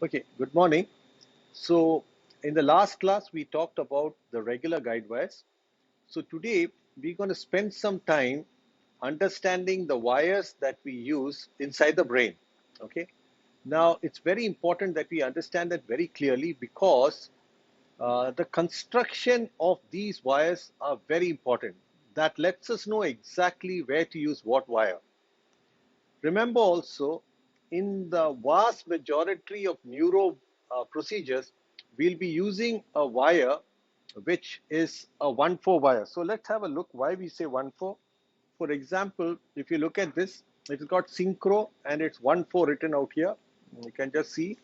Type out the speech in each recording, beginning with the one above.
Okay, good morning. So, in the last class, we talked about the regular guide wires. So, today we're going to spend some time understanding the wires that we use inside the brain. Okay, now it's very important that we understand that very clearly because the construction of these wires are very important. That lets us know exactly where to use what wire. Remember also, in the vast majority of neuro procedures, we'll be using a wire which is a 1,4 wire. So let's have a look why we say 1,4. For example, if you look at this, it's got synchro and it's 1,4 written out here. You can just see.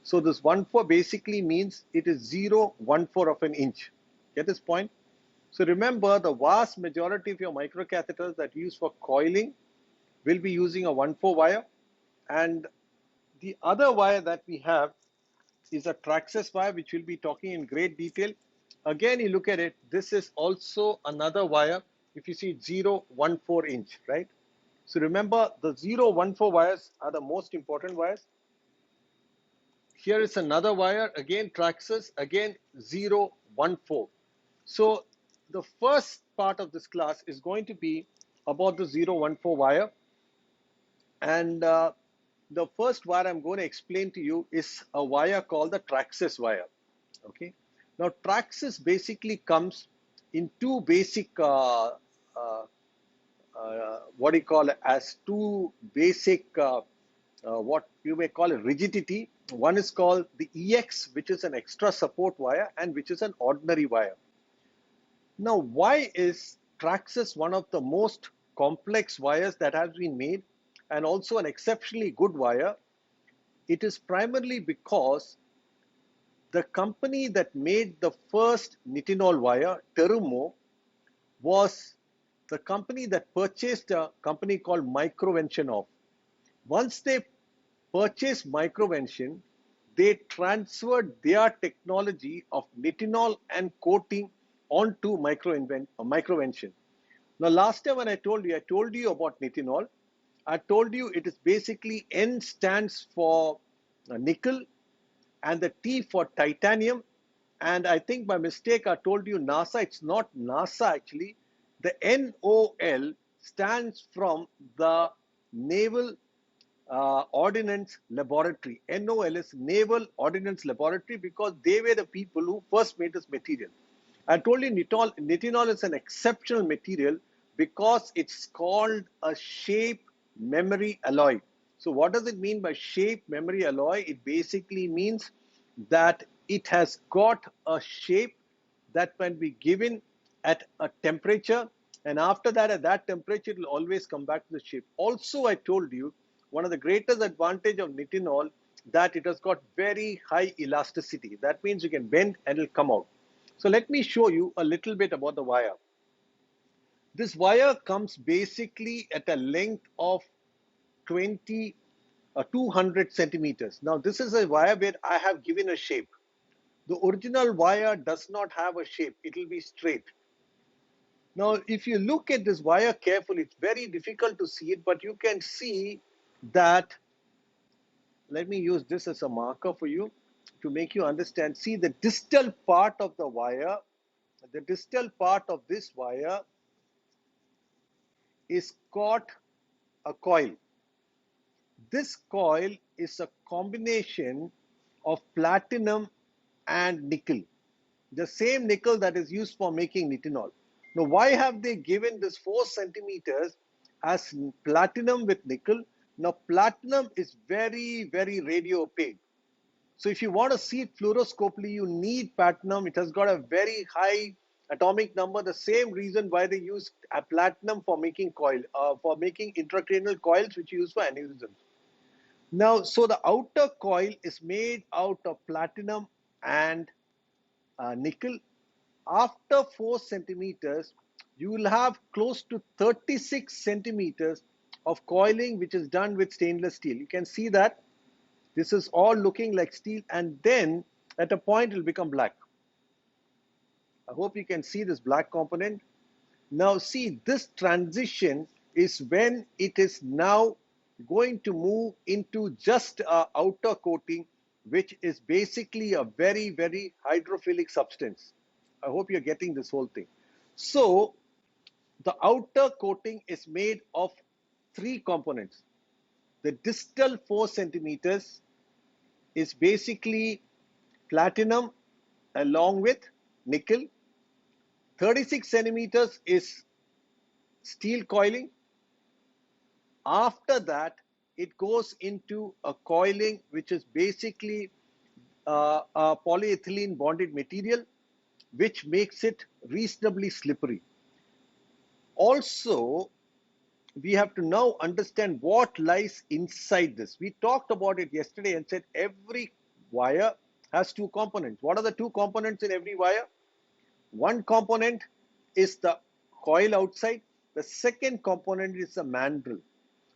So this 1,4 basically means it is 0.14 of an inch. Get this point? So remember, the vast majority of your microcatheters that you use for coiling will be using a 1,4 wire, and the other wire that we have is a Traxxas wire, which we'll be talking in great detail. Again, you look at it, this is also another wire. If you see 0.14 inch, right? So remember, the 0.14 wires are the most important wires. Here is another wire, again Traxxas, again 0.14. So the first part of this class is going to be about the 0.14 wire. And the first wire I'm going to explain to you is a wire called the Traxxas wire. Okay. Now, Traxxas basically comes in two basic, what do you call it, as two basic, what you may call it, rigidity. One is called the EX, which is an extra support wire, and which is an ordinary wire. Now, why is Traxxas one of the most complex wires that has been made and also an exceptionally good wire? It is primarily because the company that made the first Nitinol wire, Terumo, was the company that purchased a company called Microvention off. Once they purchased Microvention, they transferred their technology of Nitinol and coating onto Microvention. Now, last time when I told you about Nitinol. I told you it is basically N stands for nickel and the T for titanium. And I think by mistake I told you NASA. It's not NASA actually. The NOL stands from the Naval Ordnance Laboratory. NOL is Naval Ordnance Laboratory because they were the people who first made this material. I told you Nitinol is an exceptional material because it's called a shape memory alloy. So what does it mean by shape memory alloy? It basically means that it has got a shape that can be given at a temperature, and after that, at that temperature, it will always come back to the shape. Also, I told you one of the greatest advantage of Nitinol that it has got very high elasticity. That means you can bend and it will come out. So let me show you a little bit about the wire. This wire comes basically at a length of 200 centimeters. Now this is a wire where I have given a shape. The original wire does not have a shape. It will be straight. Now, if you look at this wire carefully, it's very difficult to see it, but you can see that, let me use this as a marker for you to make you understand. See the distal part of the wire, the distal part of this wire is got a coil. This coil is a combination of platinum and nickel, the same nickel that is used for making Nitinol. Now, why have they given this 4 centimeters as platinum with nickel? Now, platinum is very, very radio opaque. So if you want to see it fluoroscopically, you need platinum. It has got a very high atomic number. The same reason why they use platinum for making for making intracranial coils, which you use for aneurysms. Now, so the outer coil is made out of platinum and nickel. After 4 centimeters, you will have close to 36 centimeters of coiling, which is done with stainless steel. You can see that this is all looking like steel, and then at a point it will become black. I hope you can see this black component. Now see, this transition is when it is now going to move into just outer coating, which is basically a very, very hydrophilic substance. I hope you're getting this whole thing. So the outer coating is made of three components. The distal 4 centimeters is basically platinum along with nickel. 36 centimeters is steel coiling. After that, it goes into a coiling which is basically a polyethylene bonded material, which makes it reasonably slippery. Also, we have to now understand what lies inside this. We talked about it yesterday and said every wire has two components. What are the two components in every wire? One component is the coil outside. The second component is the mandrel.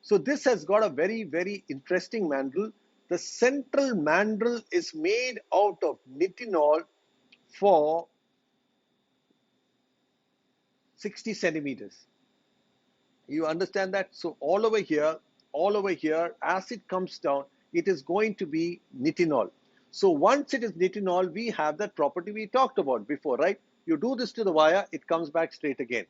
So this has got a very, very interesting mandrel. The central mandrel is made out of nitinol for 60 centimeters. You understand that? So all over here, as it comes down, it is going to be nitinol. So once it is nitinol, we have that property we talked about before, right? You do this to the wire, it comes back straight again.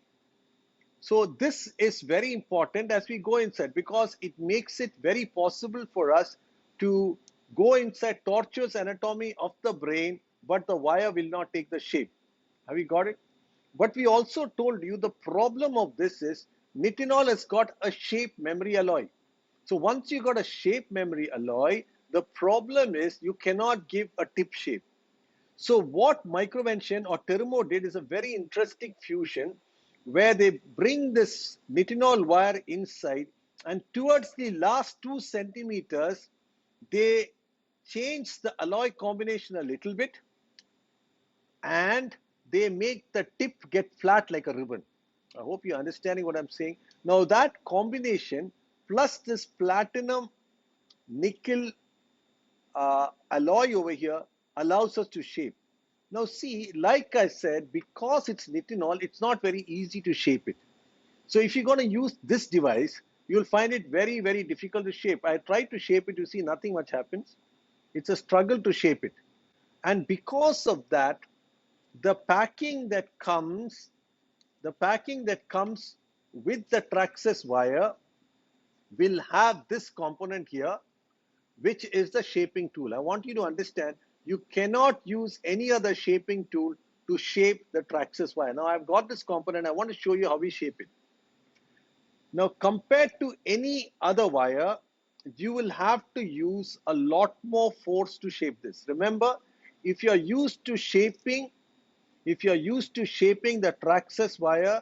So this is very important as we go inside, because it makes it very possible for us to go inside tortuous anatomy of the brain, but the wire will not take the shape. Have you got it? But we also told you the problem of this is nitinol has got a shape memory alloy. So once you got a shape memory alloy, the problem is you cannot give a tip shape. So what Microvention or Termo did is a very interesting fusion where they bring this nitinol wire inside, and towards the last 2 centimeters, they change the alloy combination a little bit, and they make the tip get flat like a ribbon. I hope you're understanding what I'm saying. Now that combination plus this platinum nickel alloy over here allows us to shape. Now see, like I said, because it's nitinol, it's not very easy to shape it. So if you're going to use this device, you'll find it very, very difficult to shape. I tried to shape it, you see nothing much happens. It's a struggle to shape it. And because of that, the packing that comes with the Traxxas wire will have this component here, which is the shaping tool. I want you to understand, you cannot use any other shaping tool to shape the Traxxas wire. Now I've got this component, I want to show you how we shape it. Now compared to any other wire, you will have to use a lot more force to shape this. Remember, if you're used to shaping the Traxxas wire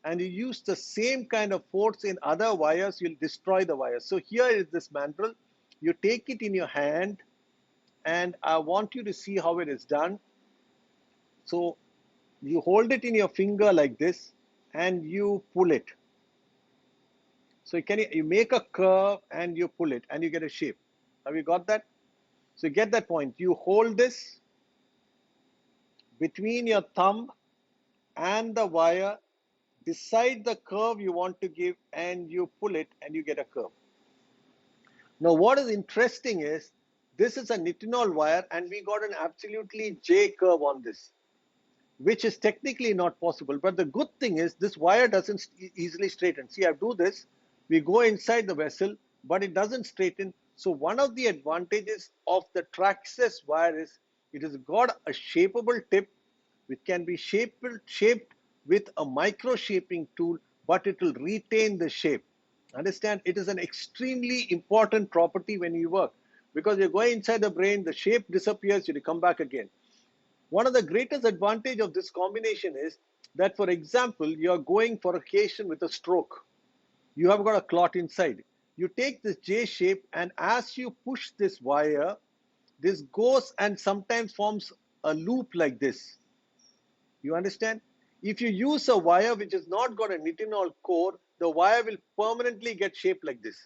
and you use the same kind of force in other wires, you'll destroy the wire. So here is this mandrel. You take it in your hand, and I want you to see how it is done. So you hold it in your finger like this and you pull it. So you make a curve and you pull it and you get a shape. Have you got that? So you get that point. You hold this between your thumb and the wire, decide the curve you want to give, and you pull it and you get a curve. Now what is interesting is, this is a nitinol wire and we got an absolutely J curve on this, which is technically not possible. But the good thing is this wire doesn't easily straighten. See, I do this, we go inside the vessel, but it doesn't straighten. So one of the advantages of the Traxxas wire is it has got a shapeable tip, which can be shaped with a micro shaping tool, but it will retain the shape. Understand? It is an extremely important property when you work, because you're going inside the brain, the shape disappears, you come back again. One of the greatest advantage of this combination is that, for example, you're going for a patient with a stroke. You have got a clot inside. You take this J shape, and as you push this wire, this goes and sometimes forms a loop like this. You understand? If you use a wire which has not got a nitinol core, the wire will permanently get shaped like this.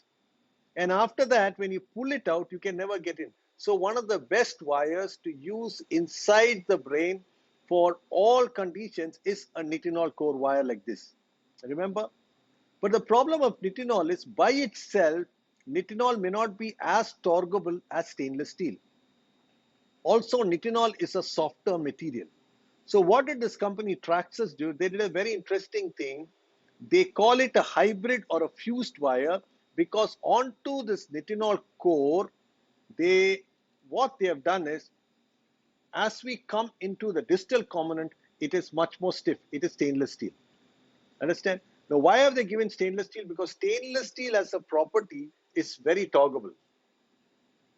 And after that, when you pull it out, you can never get in. So one of the best wires to use inside the brain for all conditions is a nitinol core wire like this. Remember? But the problem of nitinol is, by itself, nitinol may not be as torqueable as stainless steel. Also, nitinol is a softer material. So what did this company Traxxas do? They did a very interesting thing. They call it a hybrid or a fused wire because onto this nitinol core, what they have done is, as we come into the distal component, it is much more stiff. It is stainless steel. Understand? Now, why have they given stainless steel? Because stainless steel as a property is very toggable.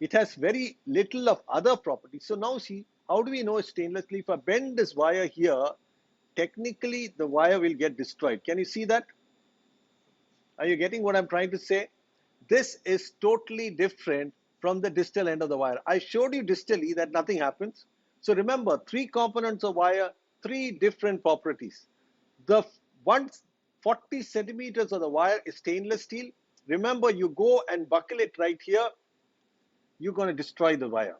It has very little of other properties. So now see, how do we know it's stainless steel? If I bend this wire here, technically the wire will get destroyed. Can you see that? Are you getting what I'm trying to say? This is totally different from the distal end of the wire. I showed you distally that nothing happens. So remember, three components of wire, three different properties. The 140 centimeters of the wire is stainless steel. Remember, you go and buckle it right here, you're going to destroy the wire.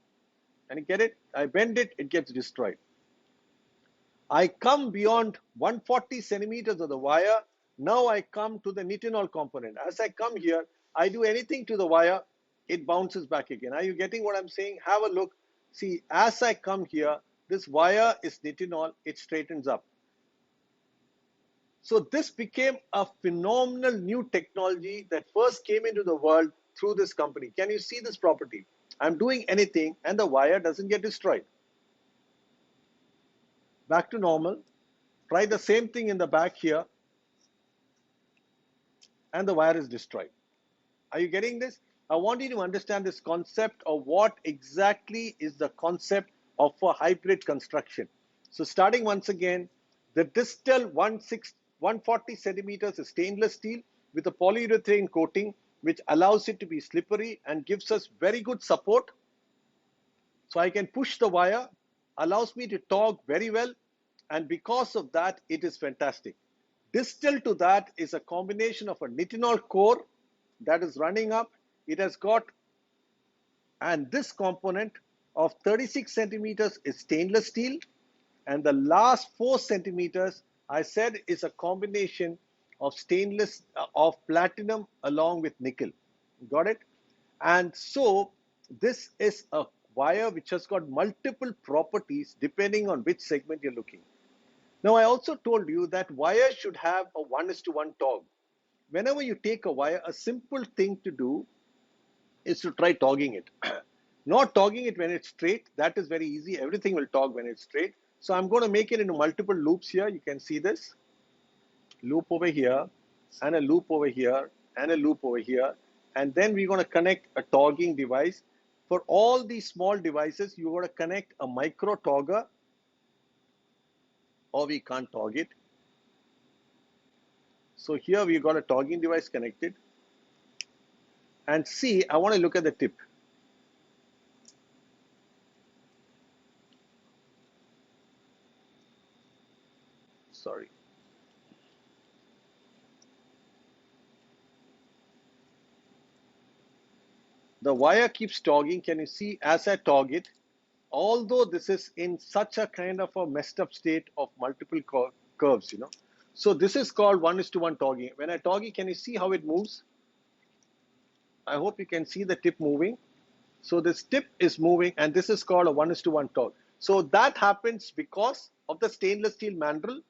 And you get it? I bend it, it gets destroyed. I come beyond 140 centimeters of the wire. Now I come to the nitinol component. As I come here, I do anything to the wire, it bounces back again. Are you getting what I'm saying? Have a look. See, as I come here, this wire is nitinol, it straightens up. So this became a phenomenal new technology that first came into the world through this company. Can you see this property? I'm doing anything and the wire doesn't get destroyed. Back to normal. Try the same thing in the back here and the wire is destroyed. Are you getting this? I want you to understand this concept of what exactly is the concept of a hybrid construction. So starting once again, the distal 140 centimeters is stainless steel with a polyurethane coating which allows it to be slippery and gives us very good support. So I can push the wire, allows me to torque very well, and because of that, it is fantastic. Distal to that is a combination of a nitinol core that is running up. It has got, and this component of 36 centimeters is stainless steel, and the last 4 centimeters I said is a combination of of platinum along with nickel. Got it? And so this is a wire which has got multiple properties depending on which segment you're looking. Now I also told you that wire should have a 1:1 torque. Whenever you take a wire, a simple thing to do is to try togging it. Not togging it when it's straight, that is very easy. Everything will tog when it's straight. So I'm going to make it into multiple loops here. You can see this. Loop over here, and a loop over here, and a loop over here. And then we're going to connect a togging device. For all these small devices, you're going to connect a micro togger, or we can't tog it. So here we've got a togging device connected. And see, I want to look at the tip. Sorry. The wire keeps togging. Can you see as I tog it? Although this is in such a kind of a messed up state of multiple curves, So this is called 1:1 togging. When I tog it, can you see how it moves? I hope you can see the tip moving. So this tip is moving, and this is called a 1:1 torque. So that happens because of the stainless steel mandrel.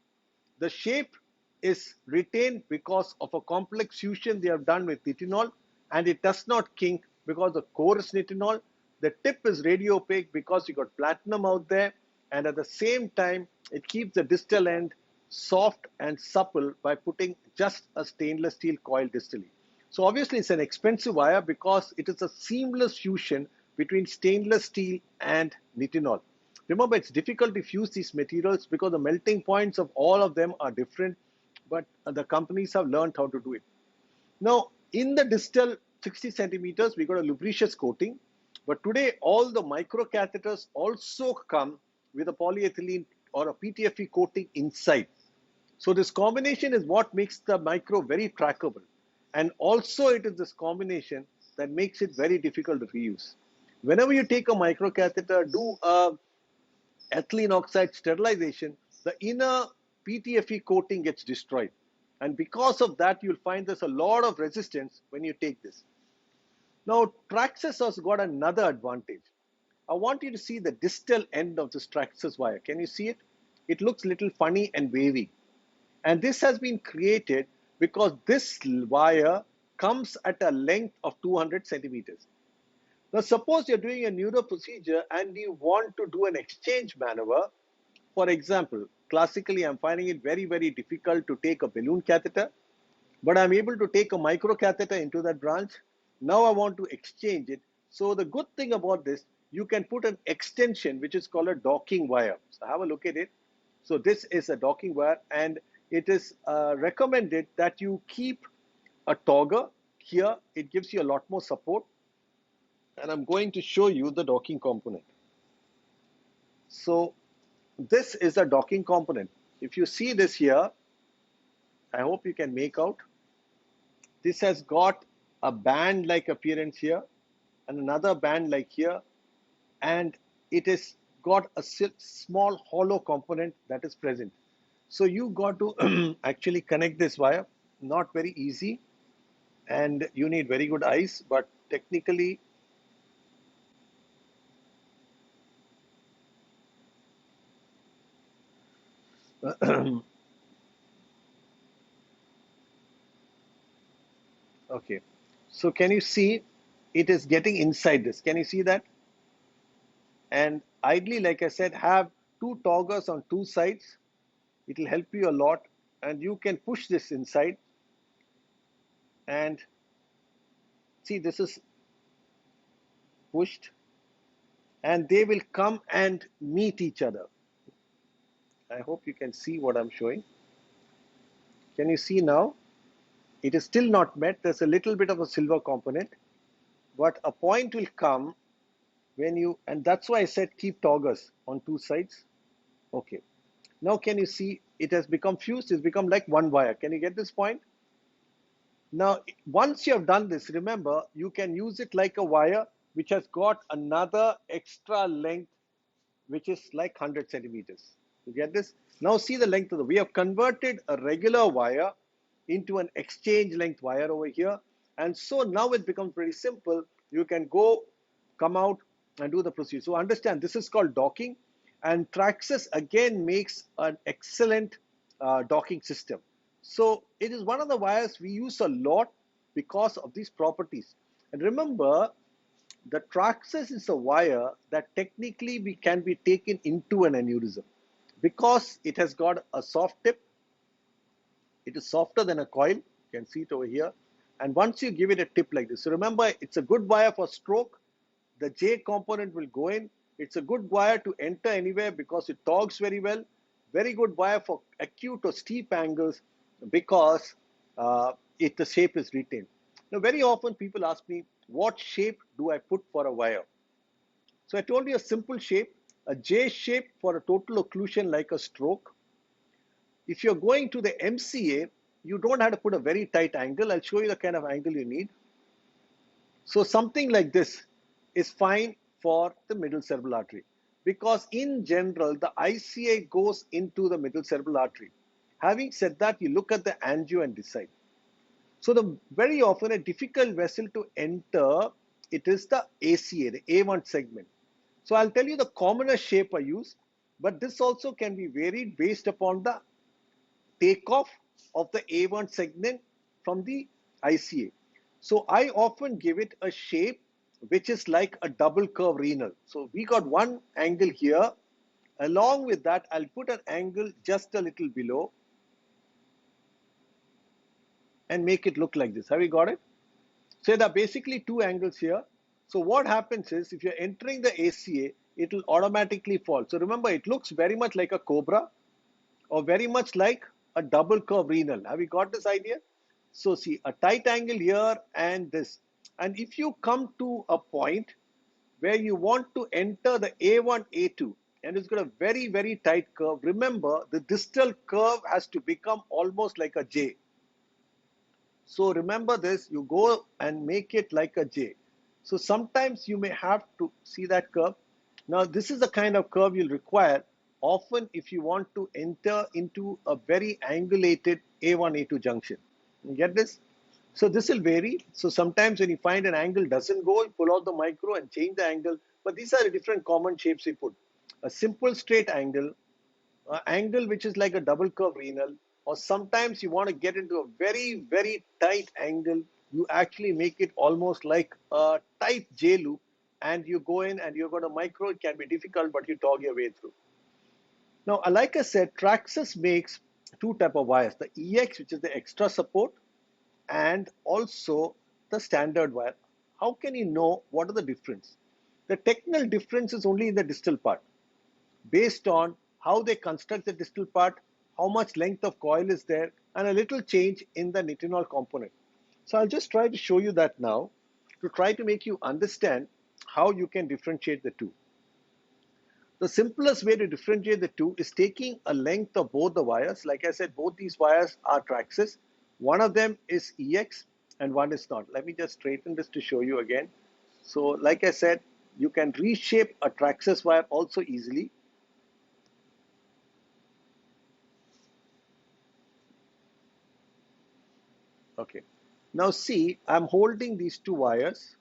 The shape is retained because of a complex fusion they have done with nitinol, and it does not kink because the core is nitinol. The tip is radio opaque because you got platinum out there, and at the same time, it keeps the distal end soft and supple by putting just a stainless steel coil distally. So obviously it's an expensive wire because it is a seamless fusion between stainless steel and nitinol. Remember, it's difficult to fuse these materials because the melting points of all of them are different, but the companies have learned how to do it. Now, in the distal 60 centimeters, we got a lubricious coating, but today all the micro catheters also come with a polyethylene or a PTFE coating inside. So this combination is what makes the micro very trackable. And also it is this combination that makes it very difficult to reuse. Whenever you take a microcatheter, do a ethylene oxide sterilization, the inner PTFE coating gets destroyed. And because of that, you'll find there's a lot of resistance when you take this. Now, Traxxas has got another advantage. I want you to see the distal end of this Traxxas wire. Can you see it? It looks a little funny and wavy. And this has been created because this wire comes at a length of 200 centimeters. Now, suppose you're doing a neuro procedure and you want to do an exchange maneuver. For example, classically, I'm finding it very, very difficult to take a balloon catheter, but I'm able to take a micro catheter into that branch. Now I want to exchange it. So the good thing about this, you can put an extension, which is called a docking wire. So have a look at it. So this is a docking wire, and it is recommended that you keep a togger here. It gives you a lot more support. And I'm going to show you the docking component. So this is a docking component. If you see this here, I hope you can make out. This has got a band-like appearance here and another band like here, and it has got a small hollow component that is present. So you got to actually connect this wire. Not very easy, and you need very good eyes, but technically okay. So can you see it is getting inside this? Can you see that? And ideally, like I said, have two toggers on two sides. It will help you a lot, and you can push this inside. And see, this is pushed, and they will come and meet each other. I hope you can see what I'm showing. Can you see now? It is still not met. There's a little bit of a silver component, but a point will come when you, and that's why I said keep toggers on two sides. Okay. Now can you see it has become fused? It's become like one wire. Can you get this point? Now, once you have done this, remember, you can use it like a wire which has got another extra length, which is like 100 centimeters. You get this? Now see the length of the, we have converted a regular wire into an exchange length wire over here. And so now it becomes very simple. You can go, come out and do the procedure. So understand, this is called docking, and Traxxas again makes an excellent docking system. So it is one of the wires we use a lot because of these properties. And remember, the Traxxas is a wire that technically can be taken into an aneurysm because it has got a soft tip. It is softer than a coil. You can see it over here. And once you give it a tip like this, so remember, it's a good wire for stroke. The J component will go in. It's a good wire to enter anywhere because it torques very well. Very good wire for acute or steep angles because the shape is retained. Now, very often people ask me, what shape do I put for a wire? So I told you a simple shape, a J shape for a total occlusion like a stroke. If you're going to the MCA, you don't have to put a very tight angle. I'll show you the kind of angle you need. So something like this is fine for the middle cerebral artery because in general, the ICA goes into the middle cerebral artery. Having said that, you look at the angio and decide. So very often a difficult vessel to enter, it is the ACA, the A1 segment. So I'll tell you the commonest shape I use, but this also can be varied based upon the takeoff of the A1 segment from the ICA. So I often give it a shape which is like a double curve renal. So we got one angle here. Along with that, I'll put an angle just a little below and make it look like this. Have you got it? So there are basically two angles here. So what happens is if you're entering the ACA, it will automatically fall. So remember, it looks very much like a cobra or very much like a double curve renal. Have you got this idea? So see, a tight angle here and this. And if you come to a point where you want to enter the A1, A2, and it's got a very, very tight curve, remember the distal curve has to become almost like a J. So remember this, you go and make it like a J. So sometimes you may have to see that curve. Now this is the kind of curve you'll require often if you want to enter into a very angulated A1, A2 junction. You get this? So this will vary. So sometimes when you find an angle doesn't go, you pull out the micro and change the angle but these are the different common shapes we put. A simple straight angle, an angle which is like a double curve renal, or sometimes you want to get into a very, very tight angle. You actually make it almost like a tight J loop, and you go in and you're going to micro. It can be difficult, but you tog your way through. Now, like I said, Traxxas makes two type of wires: the EX, which is the extra support, and also the standard wire. How can you know what are the difference? The technical difference is only in the distal part, based on how they construct the distal part, how much length of coil is there, and a little change in the nitinol component. So I'll just try to show you that now to try to make you understand how you can differentiate the two. The simplest way to differentiate the two is taking a length of both the wires. Like I said, both these wires are Traxxas. One of them is EX and one is not. Let me just straighten this to show you again. So like I said, you can reshape a Traxxas wire also easily. Okay. Now see, I'm holding these two wires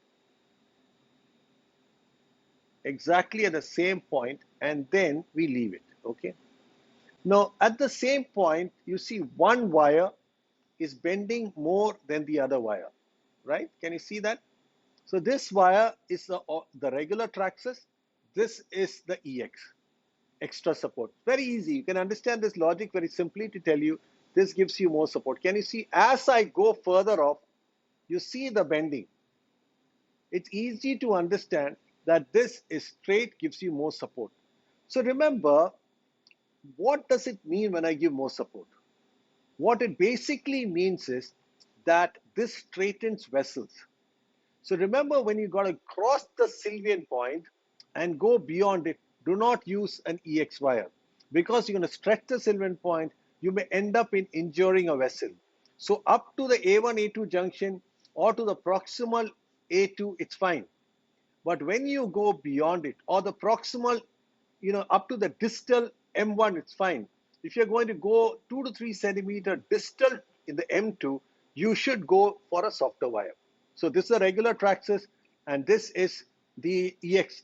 exactly at the same point, and then we leave it. Okay. Now at the same point, you see one wire is bending more than the other wire, right? Can you see that? So this wire is the regular Traxxas. This is the EX, extra support. Very easy. You can understand this logic very simply to tell you this gives you more support. Can you see as I go further off, you see the bending. It's easy to understand that this is straight, gives you more support. So remember, what does it mean when I give more support? What it basically means is that this straightens vessels. So remember, when you got to cross the Sylvian point and go beyond it, do not use an EX wire, because you're going to stretch the Sylvian point. You may end up in injuring a vessel. So up to the A1, A2 junction or to the proximal A2, it's fine. But when you go beyond it, or the proximal, up to the distal M1, it's fine. If you're going to go 2 to 3 centimeter distal in the M2, you should go for a softer wire. So this is a regular Traxxas, and this is the EX.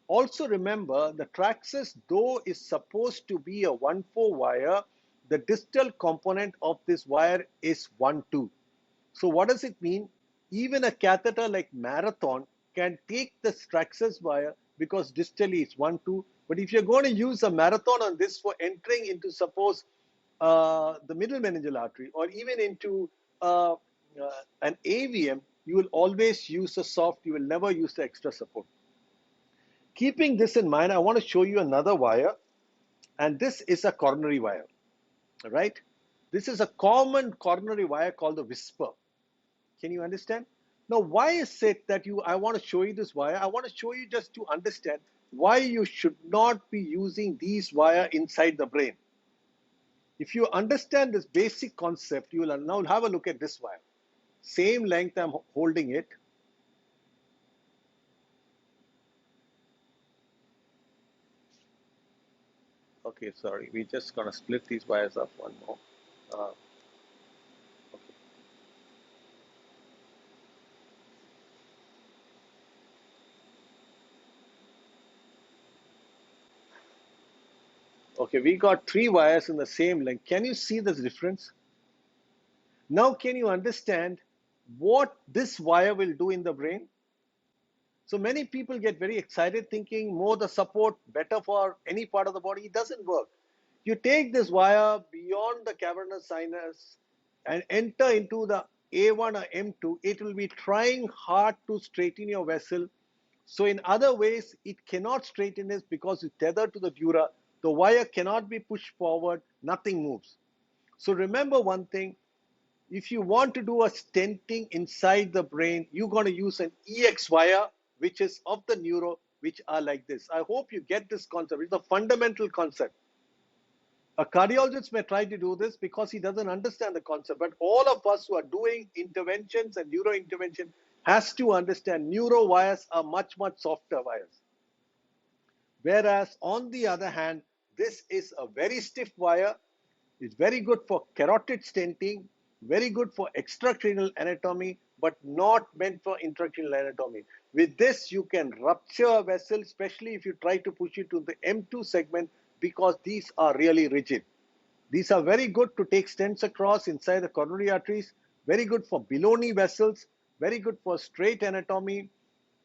Also remember, the Traxxas, though is supposed to be a 1-4 wire, the distal component of this wire is 1-2. So what does it mean? Even a catheter like Marathon can take the Traxxas wire because distally it's 1-2. But if you're going to use a Marathon on this for entering into, suppose, the middle meningeal artery, or even into an AVM, you will always use a soft, you will never use the extra support. Keeping this in mind, I want to show you another wire, and this is a coronary wire, right? This is a common coronary wire called the Whisper. Can you understand? Now, why is it that I want to show you this wire? I want to show you just to understand why you should not be using these wire inside the brain. If you understand this basic concept, you will now have a look at this wire. Same length, I'm holding it. Okay, sorry, we're just going to split these wires up one more. Okay, we got 3 wires in the same length. Can you see this difference? Now, can you understand what this wire will do in the brain? So many people get very excited thinking more the support, better for any part of the body. It doesn't work. You take this wire beyond the cavernous sinus and enter into the A1 or M2, it will be trying hard to straighten your vessel. So in other ways, it cannot straighten this because it's tethered to the dura. The wire cannot be pushed forward, nothing moves. So remember one thing, if you want to do a stenting inside the brain, you're going to use an EX wire, which is of the neuro, which are like this. I hope you get this concept. It's a fundamental concept. A cardiologist may try to do this because he doesn't understand the concept, but all of us who are doing interventions and neuro intervention has to understand neuro wires are much, much softer wires. Whereas on the other hand, this is a very stiff wire. It's very good for carotid stenting, very good for extracranial anatomy, but not meant for intracranial anatomy. With this, you can rupture a vessel, especially if you try to push it to the M2 segment, because these are really rigid. These are very good to take stents across inside the coronary arteries, very good for below knee vessels, very good for straight anatomy,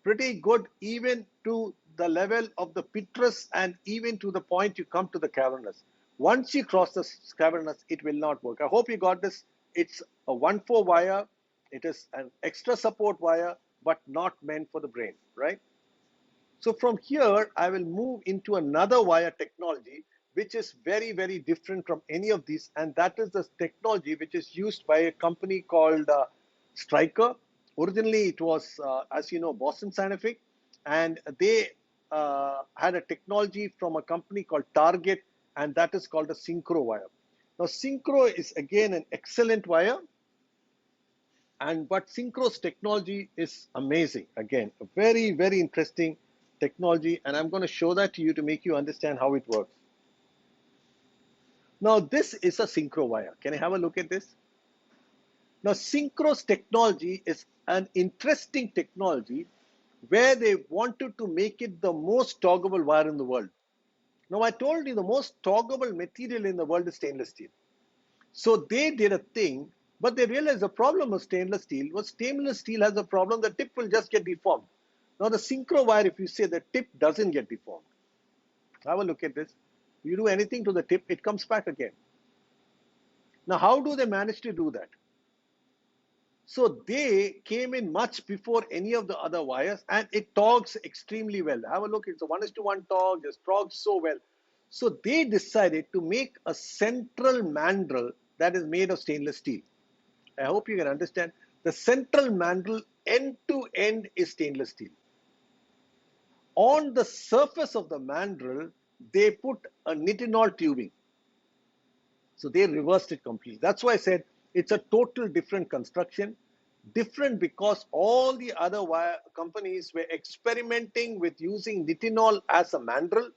pretty good even to the level of the petrous and even to the point you come to the cavernous. Once you cross the cavernous, it will not work. I hope you got this. It's a 1-4 wire. It is an extra support wire, but not meant for the brain, right? So from here, I will move into another wire technology, which is very, very different from any of these. And that is the technology which is used by a company called Stryker. Originally, it was, as you know, Boston Scientific. And they had a technology from a company called Target, and that is called a Synchro Wire. Now, Synchro is again an excellent wire. But Synchro's technology is amazing. Again, a very, very interesting technology, and I'm going to show that to you to make you understand how it works. Now, this is a Synchro wire. Can I have a look at this? Now, Synchro's technology is an interesting technology where they wanted to make it the most toggable wire in the world. Now, I told you the most toggable material in the world is stainless steel. So they did a thing, but they realized the problem of stainless steel has a problem, the tip will just get deformed. Now the Synchro wire, if you say the tip doesn't get deformed. Have a look at this. You do anything to the tip, it comes back again. Now how do they manage to do that? So they came in much before any of the other wires, and it torques extremely well. Have a look, it's a 1:1 torque, just torques so well. So they decided to make a central mandrel that is made of stainless steel. I hope you can understand. The central mandrel end to end is stainless steel. On the surface of the mandrel, they put a nitinol tubing. So they reversed it completely. That's why I said it's a total different construction. Different because all the other wire companies were experimenting with using nitinol as a mandrel.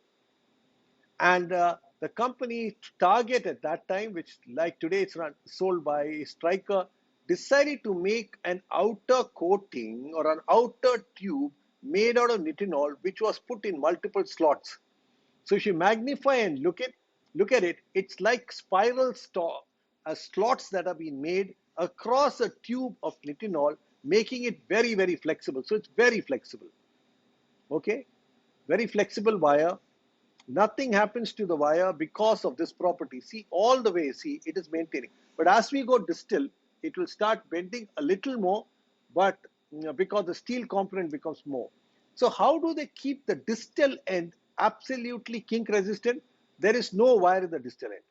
And the company Target at that time, which like today it's sold by Stryker, decided to make an outer coating or an outer tube made out of nitinol, which was put in multiple slots. So if you magnify and look at it, it's like spiral slots that have been made across a tube of nitinol, making it very, very flexible. So it's very flexible. Okay, very flexible wire. Nothing happens to the wire because of this property. See, all the way, see, it is maintaining. But as we go distal, it will start bending a little more, but because the steel component becomes more. So how do they keep the distal end absolutely kink resistant? There is no wire in the distal end.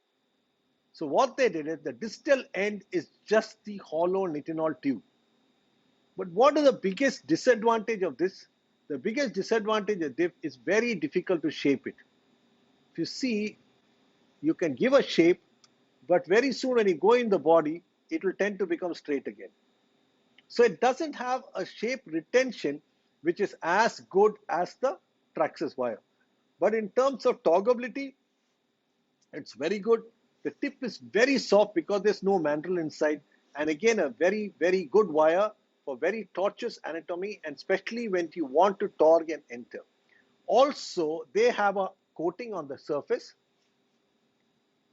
So what they did is the distal end is just the hollow nitinol tube. But what is the biggest disadvantage of this? The biggest disadvantage of this is very difficult to shape it. If you see, you can give a shape, but very soon when you go in the body, it will tend to become straight again. So it doesn't have a shape retention, which is as good as the Traxxas wire. But in terms of toggability, it's very good. The tip is very soft because there's no mandrel inside. And again, a very, very good wire for very tortuous anatomy, and especially when you want to torque and enter. Also, they have a coating on the surface,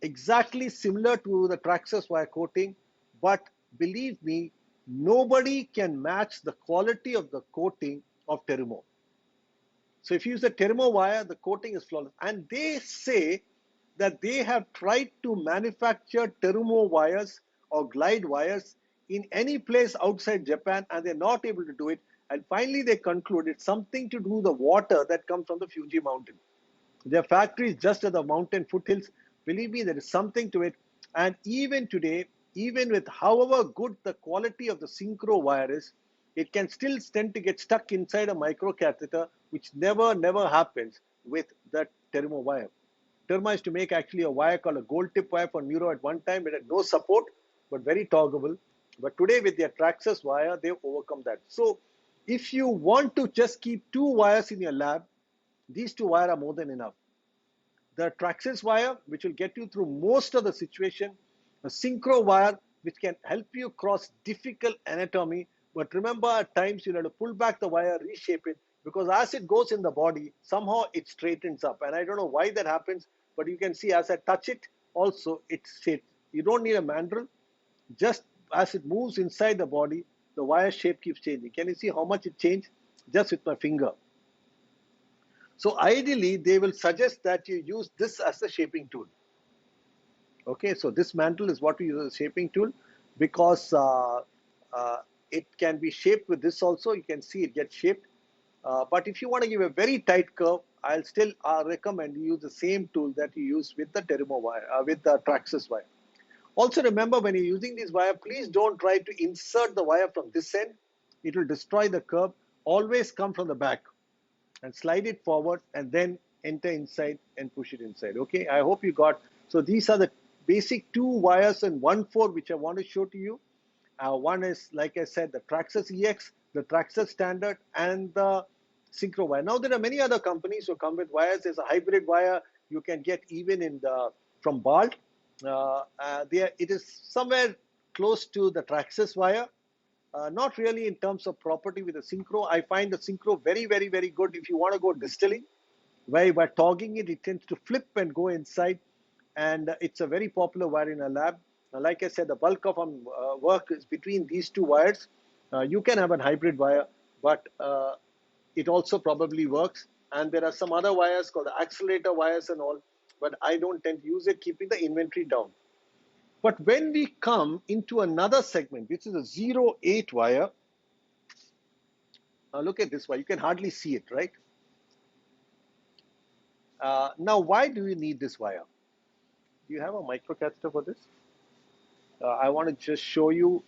exactly similar to the Traxxas wire coating, but believe me, nobody can match the quality of the coating of Termo. So if you use the Termo wire, the coating is flawless. And they say that they have tried to manufacture Termo wires or glide wires in any place outside Japan, and they're not able to do it. And finally, they conclude it's something to do with the water that comes from the Fuji mountain. Their factory is just at the mountain foothills. Believe me, there is something to it. And even today, even with however good the quality of the Synchro wire is, it can still tend to get stuck inside a microcatheter, which never happens with the Termo wire. Terma is to make actually a wire called a gold tip wire for neuro at one time. It had no support, but very toggable. But today with their Traxxas wire, they've overcome that. So if you want to just keep two wires in your lab, these two wires are more than enough. The Traxxas wire, which will get you through most of the situation, a Synchro wire, which can help you cross difficult anatomy, But remember, at times you'll have to pull back the wire, reshape it, because as it goes in the body, somehow it straightens up. And I don't know why that happens, but you can see as I touch it, also it's shaped. You don't need a mandrel. Just as it moves inside the body, the wire shape keeps changing. Can you see how much it changed just with my finger? So ideally, they will suggest that you use this as a shaping tool. Okay, so this mandrel is what we use as a shaping tool, because uh, it can be shaped with this also. You can see it gets shaped. But if you want to give a very tight curve, I'll still recommend you use the same tool that you use with the Terimo wire, with the Traxxas wire. Also remember, when you're using this wire, please don't try to insert the wire from this end. It will destroy the curve. Always come from the back and slide it forward and then enter inside and push it inside. Okay, I hope you got. So these are the basic 2 wires and 1/4 which I want to show to you. One is, like I said, the Traxxas EX, the Traxxas Standard, and the Synchro Wire. Now there are many other companies who come with wires. There's a hybrid wire you can get even in the from Balt. It is somewhere close to the Traxxas wire. Not really in terms of property with the Synchro. I find the Synchro very, very, very good if you want to go distilling, where by togging it, it tends to flip and go inside. And it's a very popular wire in a lab. Like I said, the bulk of work is between these 2 wires. You can have a hybrid wire, but it also probably works. And there are some other wires called the accelerator wires and all, but I don't tend to use it, keeping the inventory down. But when we come into another segment, which is a 0.8 wire, look at this wire. You can hardly see it, right? Now, why do you need this wire? Do you have a microcatheter for this? I want to just show you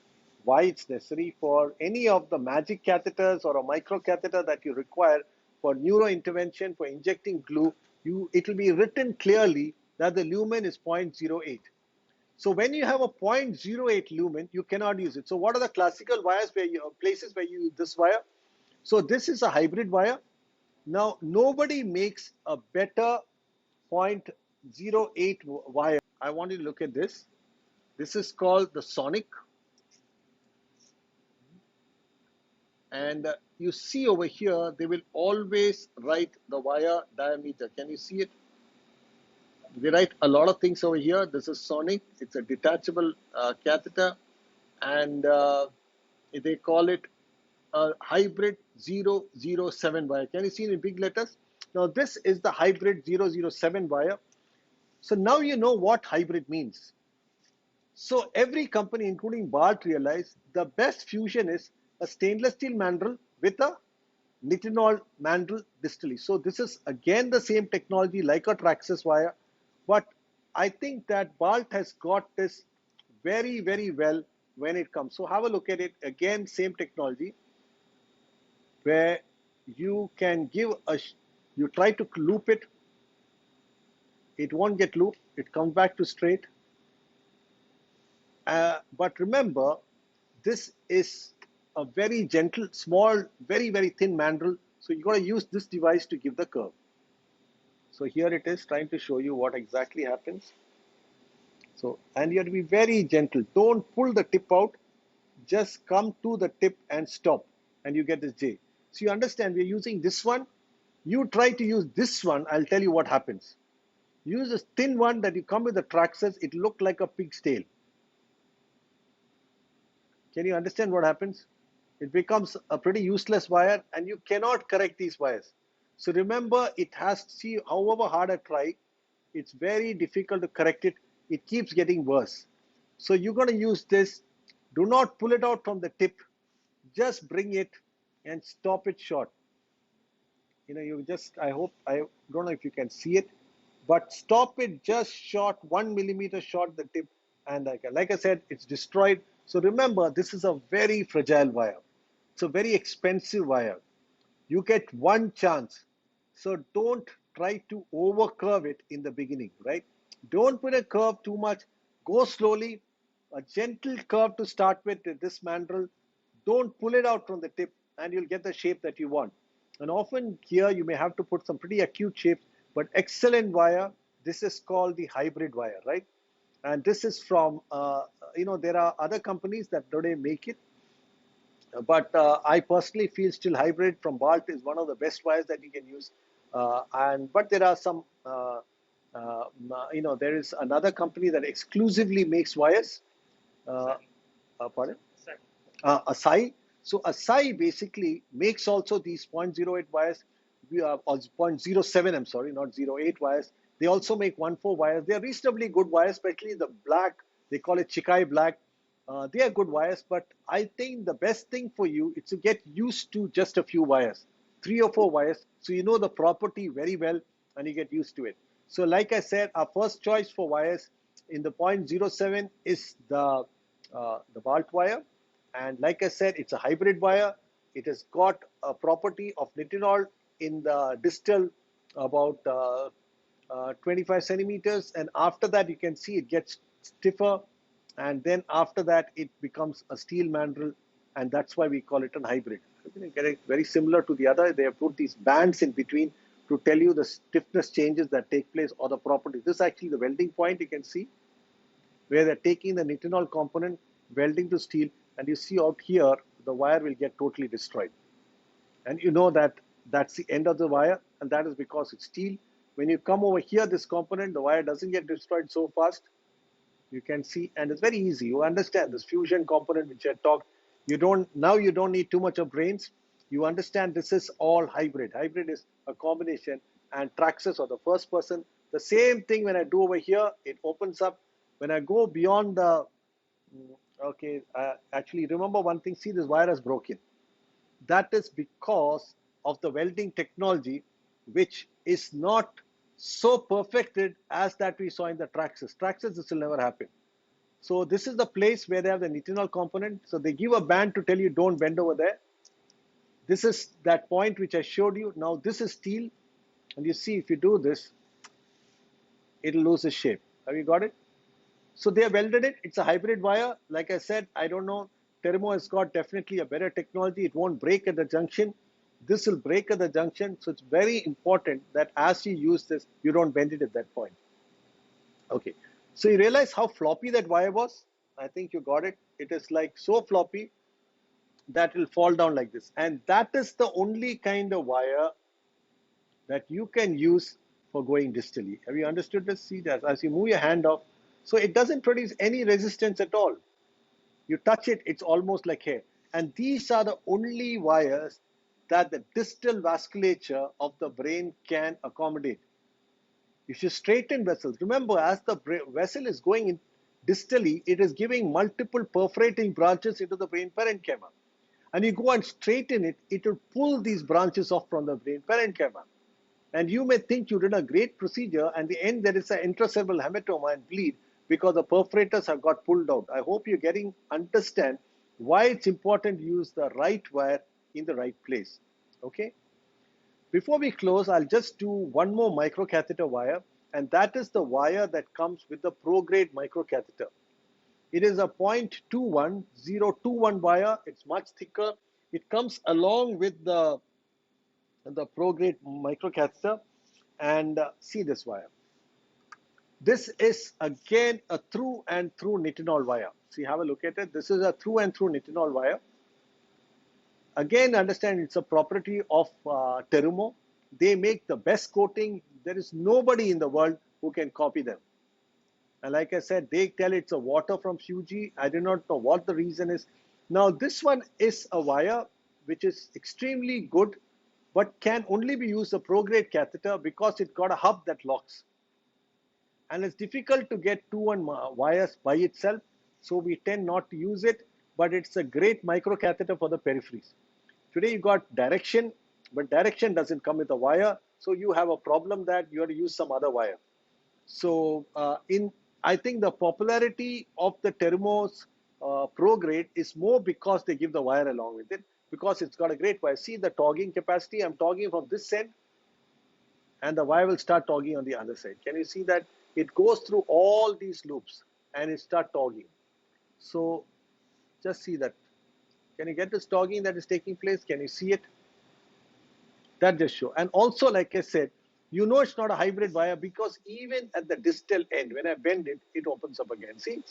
why it's necessary. For any of the magic catheters or a microcatheter that you require for neuro-intervention, for injecting glue, it will be written clearly that the lumen is 0.08. So when you have a 0.08 lumen, you cannot use it. So what are the classical wires places where you use this wire? So this is a hybrid wire. Now nobody makes a better 0.08 wire. I want you to look at this. This is called the Sonic. And you see over here, they will always write the wire diameter. Can you see it? They write a lot of things over here. This is Sonic. It's a detachable catheter, and they call it a hybrid 007 wire. Can you see it in big letters? Now this is the hybrid 007 wire. So now you know what hybrid means. So every company, including Balt, realized the best fusion is a stainless steel mandrel with a Nitinol mandrel distally. So this is again the same technology like a Traxxas wire, but I think that Balt has got this very, very well when it comes. So have a look at it. Again, same technology, where you can give you try to loop it. It won't get looped. It comes back to straight. But remember, this is a very gentle, small, very, very thin mandrel. So you got to use this device to give the curve. So here it is, trying to show you what exactly happens. So, and you have to be very gentle. Don't pull the tip out. Just come to the tip and stop, and you get this J. So you understand, we're using this one. You try to use this one, I'll tell you what happens. Use this thin one that you come with the Traxxas, it looked like a pig's tail. Can you understand what happens? It becomes a pretty useless wire, and you cannot correct these wires. So remember, it has to see, however hard I try, it's very difficult to correct it. It keeps getting worse. So you're going to use this. Do not pull it out from the tip. Just bring it and stop it short. You know, I don't know if you can see it, but stop it just short, 1 millimeter short the tip. And like I said, it's destroyed. So remember, this is a very fragile wire. It's a very expensive wire. You get one chance. So don't try to over curve it in the beginning, right? Don't put a curve too much. Go slowly. A gentle curve to start with this mandrel. Don't pull it out from the tip, and you'll get the shape that you want. And often here you may have to put some pretty acute shapes, but excellent wire. This is called the hybrid wire, right? And this is from, there are other companies that today make it. But I personally feel still hybrid from Balt is one of the best wires that you can use. But there are some, there is another company that exclusively makes wires. Uh, Pardon? Asai. So Asai basically makes also these 0.08 wires, or 0.07, I'm sorry, not 0.8 wires. They also make 1.4 wires. They are reasonably good wires, especially the black. They call it Chikai black. They are good wires, but I think the best thing for you is to get used to just a few wires, 3 or 4 wires, so you know the property very well and you get used to it. So like I said, our first choice for wires in the 0.07 is the Balt wire. And like I said, it's a hybrid wire. It has got a property of nitinol in the distal about 25 centimeters. And after that, you can see it gets stiffer. And then after that, it becomes a steel mandrel. And that's why we call it an hybrid. Very similar to the other. They have put these bands in between to tell you the stiffness changes that take place or the properties. This is actually the welding point, you can see, where they're taking the nitinol component, welding to steel, and you see out here, the wire will get totally destroyed. And you know that that's the end of the wire, and that is because it's steel. When you come over here, this component, the wire doesn't get destroyed so fast. You can see, and it's very easy. You understand this fusion component which I talked. You don't need too much of brains. You understand this is all hybrid. Hybrid is a combination, and Traxxas, or the first person, the same thing when I do over here, it opens up. When I go beyond the, okay, actually remember one thing, see this wire is broken. That is because of the welding technology, which is not so perfected as that we saw in the Traxxas. Traxxas, this will never happen. So this is the place where they have the nitinol component. So they give a band to tell you don't bend over there. This is that point which I showed you. Now this is steel. And you see if you do this, it'll lose its shape. Have you got it? So they have welded it. It's a hybrid wire. Like I said, I don't know. Termo has got definitely a better technology. It won't break at the junction. This will break at the junction. So it's very important that as you use this, you don't bend it at that point. Okay. So you realize how floppy that wire was? I think you got it. It is like so floppy that will fall down like this. And that is the only kind of wire that you can use for going distally. Have you understood this? See that as you move your hand off, so it doesn't produce any resistance at all. You touch it, it's almost like hair. And these are the only wires that the distal vasculature of the brain can accommodate. If you straighten vessels, remember as the vessel is going in distally, it is giving multiple perforating branches into the brain parenchyma. And you go and straighten it, it will pull these branches off from the brain parenchyma. And you may think you did a great procedure, and the end there is an intracerebral hematoma and bleed because the perforators have got pulled out. I hope you're understand why it's important to use the right wire in the right place. Okay. Before we close, I'll just do one more microcatheter wire, and that is the wire that comes with the pro-grade microcatheter. It is a 0.21 wire. It's much thicker. It comes along with the pro-grade microcatheter. And see this wire. This is again a through and through nitinol wire. See, have a look at it. This is a through and through nitinol wire. Again, understand it's a property of Terumo. They make the best coating. There is nobody in the world who can copy them. And like I said, they tell it's a water from Fuji. I do not know what the reason is. Now, this one is a wire which is extremely good, but can only be used a pro-grade catheter because it got a hub that locks. And it's difficult to get 2-1 wires by itself, so we tend not to use it, but it's a great microcatheter for the peripheries. Today you got direction, but direction doesn't come with a wire, so you have a problem that you have to use some other wire. So I think the popularity of the Termos Pro Grade is more because they give the wire along with it, because it's got a great wire. See the togging capacity. I'm togging from this end, and the wire will start togging on the other side. Can you see that? It goes through all these loops and it starts togging. So just see that. Can you get this togging that is taking place? Can you see it? That just shows. And also, like I said, you know it's not a hybrid wire because even at the distal end, when I bend it, it opens up again. See?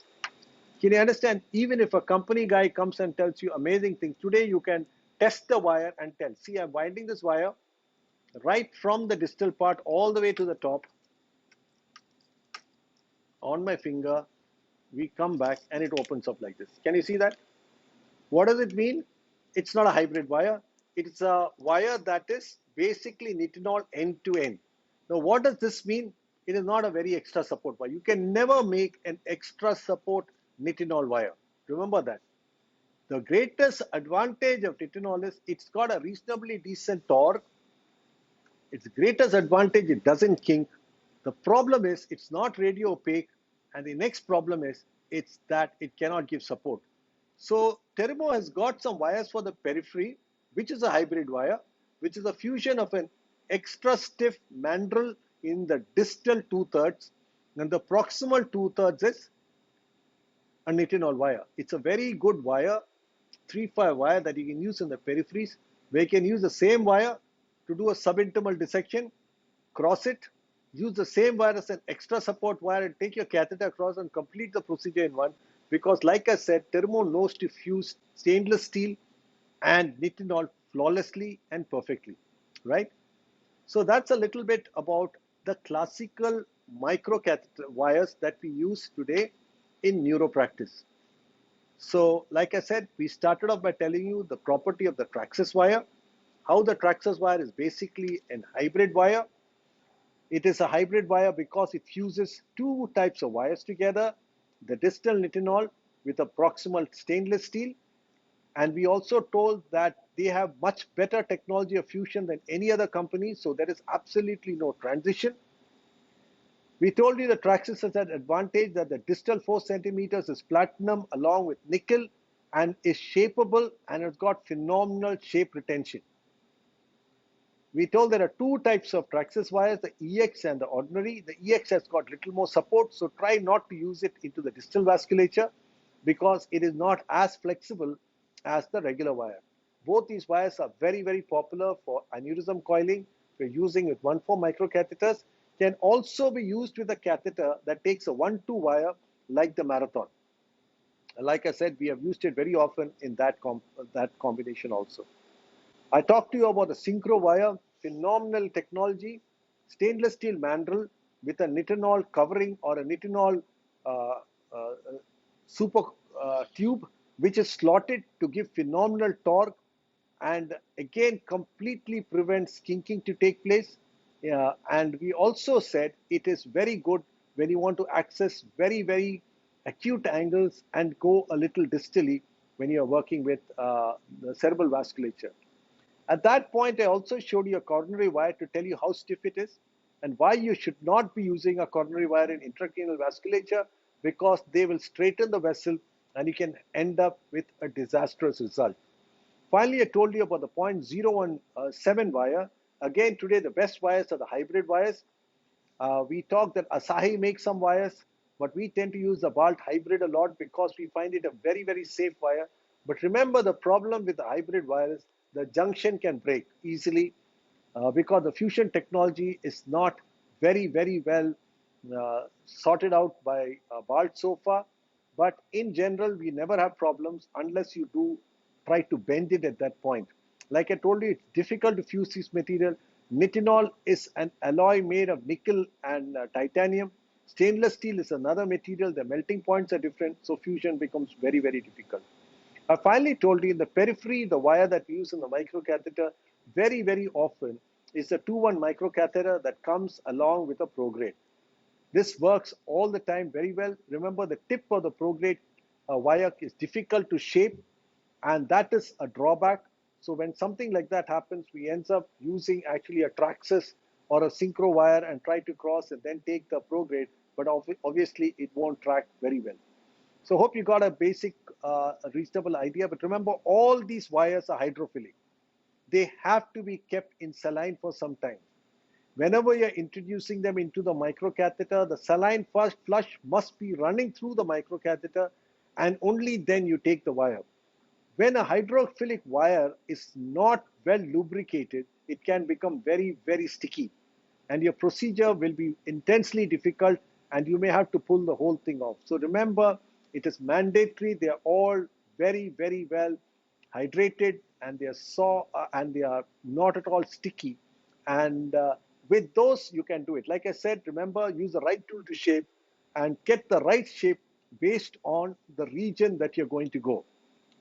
Can you understand? Even if a company guy comes and tells you amazing things, today you can test the wire and tell, see, I'm winding this wire right from the distal part all the way to the top on my finger. We come back and it opens up like this. Can you see that? What does it mean? It's not a hybrid wire. It's a wire that is basically nitinol end to end. Now, what does this mean? It is not a very extra support wire. You can never make an extra support nitinol wire. Remember that. The greatest advantage of nitinol is it's got a reasonably decent torque. Its greatest advantage, it doesn't kink. The problem is it's not radio opaque. And the next problem is it's that it cannot give support. So Termo has got some wires for the periphery, which is a hybrid wire, which is a fusion of an extra stiff mandrel in the distal 2/3, and the proximal 2/3 is a nitinol wire. It's a very good wire, 3-5 wire that you can use in the peripheries, where you can use the same wire to do a subintimal dissection, cross it, use the same wire as an extra support wire and take your catheter across and complete the procedure in one. Because like I said, Thermo knows to fuse stainless steel and nitinol flawlessly and perfectly, right? So that's a little bit about the classical microcatheter wires that we use today in neuropractice. So like I said, we started off by telling you the property of the Traxxas wire, how the Traxxas wire is basically an hybrid wire. It is a hybrid wire because it fuses two types of wires together, the distal nitinol with a proximal stainless steel. And we also told that they have much better technology of fusion than any other company, so there is absolutely no transition. We told you the Traxxas has that advantage that the distal 4 centimeters is platinum along with nickel and is shapeable and has got phenomenal shape retention. We told there are two types of Traxxas wires, the EX and the ordinary. The EX has got little more support, so try not to use it into the distal vasculature because it is not as flexible as the regular wire. Both these wires are very, very popular for aneurysm coiling. We're using with 1/4 microcatheters. Can also be used with a catheter that takes a 1/2 wire like the Marathon. Like I said, we have used it very often in that combination also. I talked to you about the Synchro Wire, phenomenal technology, stainless steel mandrel with a nitinol covering or a nitinol uh, uh, super tube, which is slotted to give phenomenal torque and again completely prevents kinking to take place. And we also said it is very good when you want to access very, very acute angles and go a little distally when you are working with the cerebral vasculature. At that point, I also showed you a coronary wire to tell you how stiff it is and why you should not be using a coronary wire in intracranial vasculature because they will straighten the vessel and you can end up with a disastrous result. Finally, I told you about the 0.017 wire. Again, today the best wires are the hybrid wires. We talked that Asahi makes some wires, but we tend to use the Balt hybrid a lot because we find it a very, very safe wire. But remember, the problem with the hybrid wire is the junction can break easily because the fusion technology is not very, very well sorted out by Balt so far. But in general, we never have problems unless you do try to bend it at that point. Like I told you, it's difficult to fuse this material. Nitinol is an alloy made of nickel and titanium. Stainless steel is another material. The melting points are different, so fusion becomes very, very difficult. I finally told you in the periphery, the wire that we use in the microcatheter very, very often is the 2-1 microcatheter that comes along with a prograde. This works all the time very well. Remember, the tip of the prograde wire is difficult to shape, and that is a drawback. So when something like that happens, we end up using actually a Traxxas or a Synchro wire and try to cross and then take the prograde, but obviously it won't track very well. So hope you got a basic, reasonable idea. But remember, all these wires are hydrophilic. They have to be kept in saline for some time. Whenever you're introducing them into the microcatheter, the saline first flush must be running through the microcatheter, and only then you take the wire. When a hydrophilic wire is not well lubricated, it can become very, very sticky. And your procedure will be intensely difficult, and you may have to pull the whole thing off. So remember, It is mandatory. They are all very, very well hydrated, and they are and they are not at all sticky. And with those, you can do it. Like I said, remember, use the right tool to shape and get the right shape based on the region that you're going to go.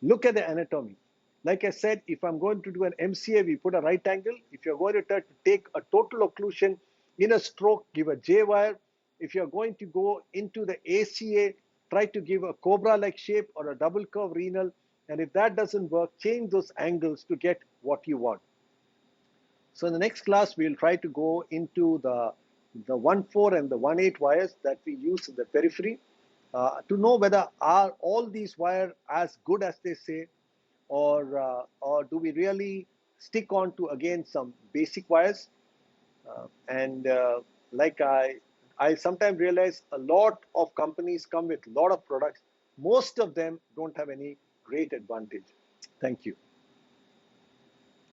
Look at the anatomy. Like I said, if I'm going to do an MCA, we put a right angle. If you're going to take a total occlusion in a stroke, give a J wire. If you're going to go into the ACA, try to give a cobra-like shape or a double curve renal. And if that doesn't work, change those angles to get what you want. So in the next class, we'll try to go into the 1.4 and the 1.8 wires that we use in the periphery to know whether are all these wires as good as they say, or do we really stick on to again some basic wires. And like I sometimes realize a lot of companies come with a lot of products. Most of them don't have any great advantage. Thank you.